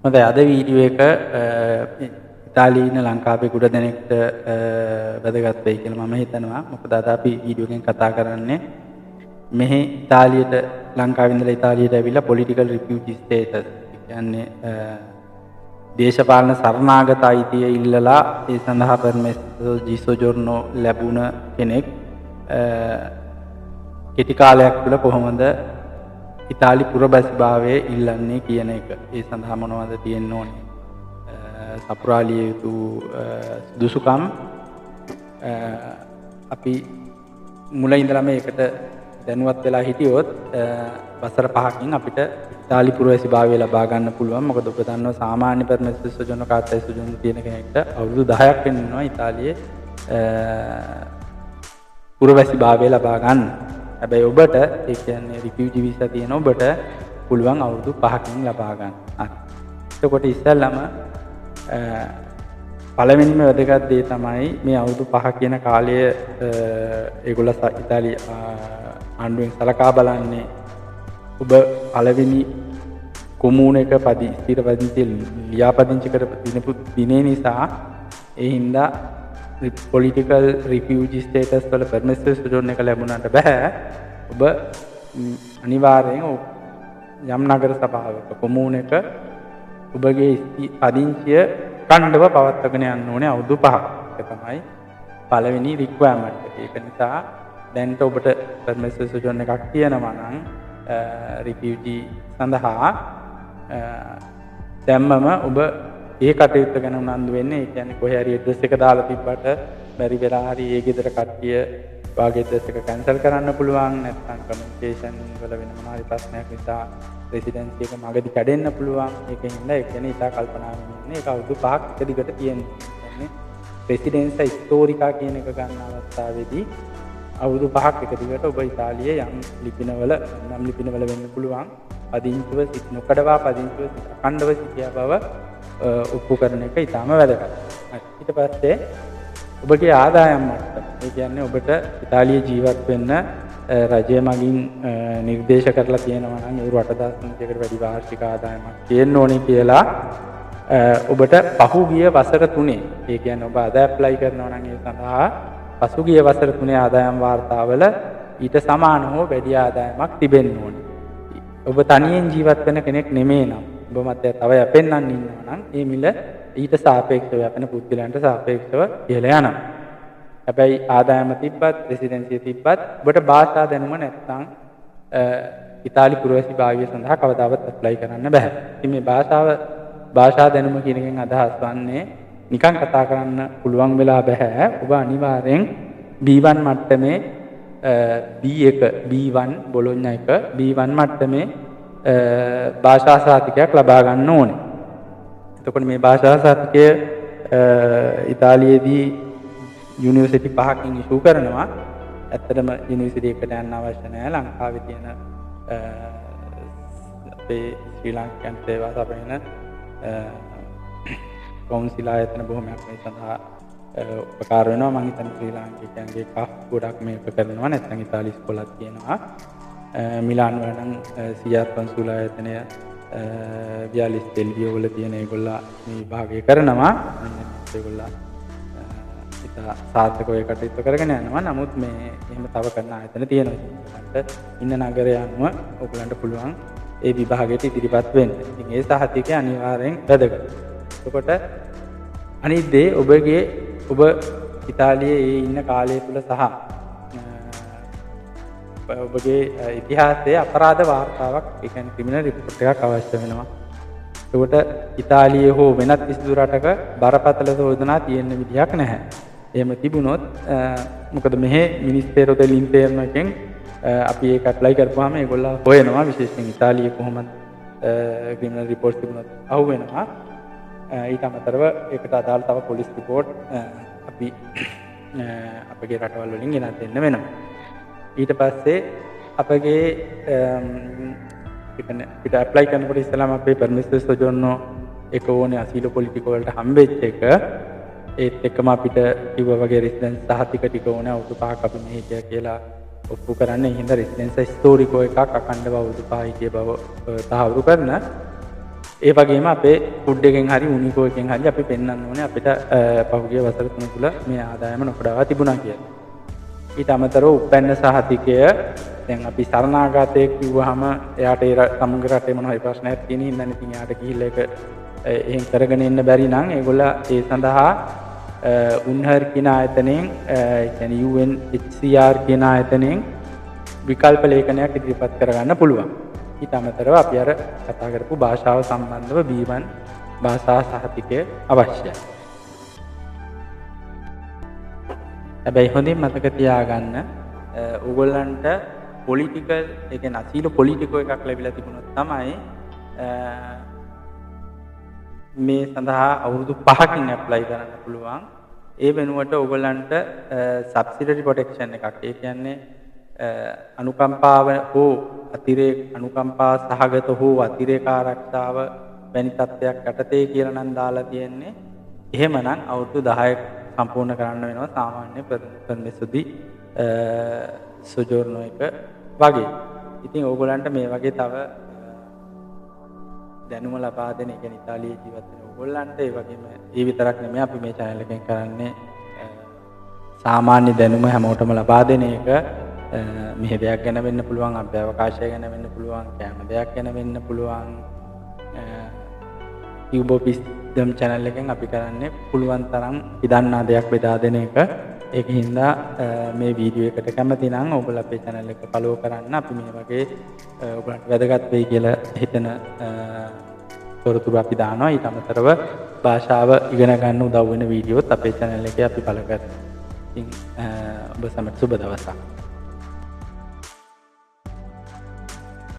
හොඳයි අද වීඩියෝ එක ඉතාලියේ ඉන්න ලංකාවේ ගොඩ දෙනෙක්ට වැදගත් වෙයි කියලා මම හිතනවා. මොකද අද අපි වීඩියෝ එකෙන් කතා කරන්නේ මෙහි ඉතාලියට ලංකාවේ ඉඳලා ඉතාලියට ඇවිල්ලා පොලිටිකල් රිෆියුජි ස්ටේටස් කියන්නේ දේශපාලන සරණාගත අයිතිය ඉල්ලලා ඒ සඳහා පර්මෙස්සෝ ජිසෝජෝර්නෝ ලැබුණ කෙනෙක් කෙටි කාලයක් තුළ කොහොමද ඉතාලි පුරබැසිභාවය ඉල්ලන්නේ කියන එක. ඒ සඳහා මොනවද තියෙන්න ඕනේ? සපුරාලිය යුතු සුදුසුකම් අපි මුල ඉඳලම ඒකට දැනුවත් වෙලා හිටියොත් වසර 5කින් අපිට ඉතාලි පුරවැසිභාවය ලබා ගන්න පුළුවන්. මොකද ඔබ දන්නවා සාමාන්‍ය පර්මෙස්සෝ සොජෝනෝ කාර්යය සොජෝනෝ තියෙන කෙනෙක්ට අවුරුදු 10ක් වෙනවා ඉතාලියේ පුරවැසිභාවය ලබා ගන්න. හැබැයි ඔබට ඒ කියන්නේ රිෆියුජි වීසා තියෙන ඔබට පුළුවන් අවුරුදු 5කින් ලබා ගන්න. හරි. එතකොට ඉස්සෙල්ලාම පළවෙනිම වැදගත් දේ තමයි මේ අවුරුදු 5 කියන කාලය ඒගොල්ලෝ ඉතාලි ආණ්ඩුවෙන් සලකා බලන්නේ ඔබ පළවෙනි කොමූන එක ස්ථිර පදිංචි ලියාපදිංචි කරපු දිනේ නිසා ඒ හින්දා පොලිටිකල් රිෆියුජි ස්ටේටස් වල පර්මෙස්සෝ සොජෝර්නෝ එක ලැබුණාට බෑ. ඔබ අනිවාර්යෙන් යම් නගර සභාවක කොමූනක ඔබගේ පදිංචිය කණ්ඩව පවත්වාගෙන යන්න ඕනේ අවුරුදු 5ක්. ඒක තමයි පළවෙනි රික්වයර්මන්ට් එක. ඒක නිසා දැන්ට ඔබට පර්මෙස්සෝ සොජෝර්නෝ එකක් තියෙනවා නම් රිෆියුජි සඳහා දැම්මම ඔබ ඒ කටයුත්ත ගැන උනන්දු වෙන්නේ. ඒ කියන්නේ කොහේ හරි ඇඩ්‍රස් එක දාලා තිබ්බට බැරි වෙලා හරි ඒ ගෙදර කට්ටිය වාගේ ඇඩ්‍රස් එක කැන්සල් කරන්න පුළුවන්. නැත්නම් කමියුනිකේෂන් වල වෙන මොනවා හරි ප්‍රශ්නයක් නිසා රෙසිඩෙන්සි එක මගදී කැඩෙන්න පුළුවන්. ඒකෙන් ඉඳලා ඒ කියන්නේ ඉතා කල්පනාවෙන් ඉන්නේ. ඒක අවුරුදු 5ක් එක දිගට තියෙනවා. කියන්නේ රෙසිඩෙන්සි හිස්ටෝරිකා කියන එක ගන්න අවස්ථාවේදී අවුරුදු 5ක් එක දිගට ඔබ ඉතාලියේ යම් ලිපිනවල වෙන්න පුළුවන්. පදිංචිව නොකඩවා පදිංචිව අඛණ්ඩව සිටියා බව ඔප්පු කරන එක ඉතාම වැදගත්. ඊට පස්සේ ඔබගේ ආදායම් මට්ටම. ඒ කියන්නේ ඔබට ඉතාලියේ ජීවත් වෙන්න රජය මගින් නිර්දේශ කරලා තියෙනවා නම් යුරෝ 8,300කට වැඩි වාර්ෂික ආදායමක් තියෙන්න ඕනේ කියලා ඔබට පහුගිය වසර 3 ඒ කියන්නේ ඔබ අද ඇප්ලයි කරනවා නම් ඒ සඳහා පසුගිය වසර 3 ආදායම් වාර්තාවල ඊට සමාන හෝ වැඩි ආදායමක් තිබෙන්න ඕනේ. ඔබ තනියෙන් ජීවත් වෙන කෙනෙක් නෙමෙයි නම් ඔබ මත තව යැපෙන්නන් ඉන්නවා නම් ඒ මිල ඊට සාපේක්ෂව යැපෙන පුද්ගලයන්ට සාපේක්ෂව ඉහළ යනවා. හැබැයි ආදායම තිබ්බත් රෙසිඩෙන්සිය තිබ්බත් ඔබට භාෂා දැනුම නැත්නම් ඉතාලි පුරවැසිභාවය සඳහා කවදාවත් ඇප්ලයි කරන්න බෑ. ඉතින් මේ භාෂා දැනුම කියන එකෙන් අදහස් වන්නේ නිකන් කතා කරන්න පුළුවන් වෙලා බෑ. ඔබ අනිවාර්යෙන් B1 මට්ටමේ B1 B1 බොලොඤ්ඤා එක B1 මට්ටමේ භාෂා සාතිකයක් ලබා ගන්න ඕනේ. එතකොට මේ භාෂා සාතිකය ඉතාලියේදී යුනිවර්සිටි 5කින් ඉෂු කරනවා. ඇත්තටම යුනිවර්සිටි එකට යන්න අවශ්‍ය නැහැ. ලංකාවේ තියෙන අපේ ශ්‍රී ලංකන් සේවා සපයන කවුන්සිල් ආයතන බොහොමයක් මේ සඳහා උපකාර වෙනවා. මම හිතන්නේ ශ්‍රී ලාංකිකයන්ගේ කෆ් ගොඩක් මේක කරනවා. නැත්නම් ඉතාලි ඉස්කෝලක් තියෙනවා. මිලාන් වල නම් සියාත් කන්සුල් ආයතනය වියාලිස් දෙල්වියෝ වල තියෙන ඒගොල්ලා මේ විභාගය කරනවා. ඒගොල්ලා ඉතා සාර්ථකව ඒ කටයුතු කරගෙන යනවා. නමුත් මේ එහෙම තව කරන ආයතන තියෙනවා. ඉන්න නගරය අනුව ඔයගලන්ට පුළුවන් ඒ විභාගයට ඉදිරිපත් වෙන්න. ඉතින් ඒ සහතිකය අනිවාර්යෙන් වැදගත්. එතකොට අනිත් දේ ඔබ ඉතාලියේ ඉන්න කාලය තුල සහ ඔබගේ ඉතිහාසයේ අපරාධ වාර්තාවක් ඒ කියන්නේ ක්‍රිමිනල් රිපෝට් එකක් අවශ්‍ය වෙනවා. ඒකට ඉතාලියේ හෝ වෙනත් කිසිදු රටක බරපතල චෝදනා තියෙන්න විදියක් නැහැ. එහෙම තිබුණොත් මොකද මෙහි මිනිස්තේරෝ දෙල් ඉන්ටර්නෝ එකෙන් අපි ඒක ඇප්ලයි කරපුවාම ඒගොල්ලෝ හොයනවා විශේෂයෙන් ඉතාලියේ කොහොමද ක්‍රිමිනල් රිපෝට්ස් තිබුණොත් අහුවෙනවා. ඊට අමතරව ඒකට අදාළ තව පොලිස් රිපෝට් අපි අපගේ රටවල් වලින් ගෙනත් දෙන්න වෙනවා. ඊට පස්සේ අපගේ අපිට ඇප්ලයි කරනකොට ඉස්සෙල්ලාම අපේ පර්මිස්සෝ සොජෝර්නෝ එක ඕනේ අසීල පොලිටිකෝ වලට හම්බෙච්ච එක. ඒත් එක්කම අපිට කිව්වා වගේ රෙසිඩෙන්ස් සහතික ටික ඕනේ අවුරුදු 5ක් අපි මෙහි හිටියා කියලා ඔප්පු කරන්නේ. හින්දා රෙසිඩෙන්ස් හිස්ටෝරිකෝ එකක් අඛණ්ඩව අවුරුදු 5 හිටිය බව තහවුරු කරන ඒ වගේම අපේ ෆුඩ් එකෙන් හරි උනිකෝ එකෙන් හරි අපි පෙන්වන්න ඕනේ අපිට පහුගිය වසර 3 තුල මේ ආදායම නොකඩවා තිබුණා කියලා. ඊට අමතරව උපැන්න සහතිකය දැන් අපි සරණාගතයෙක් කිව්වහම එයාට ඒ සමග රටේ මොන හරි ප්‍රශ්නයක් තියෙන ඉඳන් ඉතින් එයාට ගිහිල්ලා ඒක එහෙන් කරගෙන ඉන්න බැරි නම් ඒගොල්ලෝ ඒ සඳහා උන්හර් කියන ආයතනයෙන් ඒ කියන්නේ UNHCR කියන ආයතනයෙන් විකල්ප ලේඛනයක් ඉදිරිපත් කරගන්න පුළුවන්. ඊට අමතරව අපි අර කතා කරපු භාෂාව සම්බන්ධව B1 භාෂා සහතිකය අවශ්‍යයි. හැබැයි හොඳින් මතක තියාගන්න ඕගොල්ලන්ට පොලිටිකල් ඒ කියන්නේ අසීල පොලිටිකෝ එකක් ලැබිලා තිබුණොත් තමයි මේ සඳහා අවුරුදු 5කින් ඇප්ලයි කරන්න පුළුවන්. ඒ වෙනුවට ඕගොල්ලන්ට සබ්සිඩරි ප්‍රොටෙක්ෂන් එකක්. ඒ කියන්නේ අනුකම්පාව හෝ අනුකම්පා සහගත හෝ අතිරේක ආරක්ෂාව වැනි තත්ත්වයක් යටතේ කියලා නම් දාලා තියෙන්නේ. එහෙමනම් අවුරුදු 10ක් සම්පූර්ණ කරන්න වෙනවා සාමාන්‍ය පර්මිසුදි සොජෝර්නෝ එක වගේ. ඉතින් ඕගොල්ලන්ට මේ වගේ තව දැනුම ලබා දෙන ඒ කියන්නේ ඉතාලියේ ජීවත් වෙන ඕගොල්ලන්ට ඒ වගේම ඒ විතරක් නෙමෙයි අපි මේ channel එකෙන් කරන්නේ සාමාන්‍ය දැනුම හැමෝටම ලබා දෙන එක. මෙහෙ දෙයක් ගැන වෙන්න පුළුවන්, අභ්‍යවකාශය ගැන වෙන්න පුළුවන්, කැම දෙයක් ගැන වෙන්න පුළුවන්. යුබොපිස්දම් channel එකෙන් අපි කරන්නේ පුළුවන් තරම් ඉදන්නා දෙයක් බෙදා දෙන එක. ඒක හින්දා මේ වීඩියෝ එකට කැමති නම් ඔයගොල්ලෝ අපේ channel එක follow කරන්න. අපි මේ වගේ ඔයගොල්ලන්ට වැදගත් වෙයි කියලා හිතන තොරතුරු අපි දානවා. ඊට අමතරව භාෂාව ඉගෙන ගන්න උදව් වෙන වීඩියෝත් අපේ channel එකේ අපි පළ කරනවා. ඉතින් ඔබ සැමට සුබ දවසක්.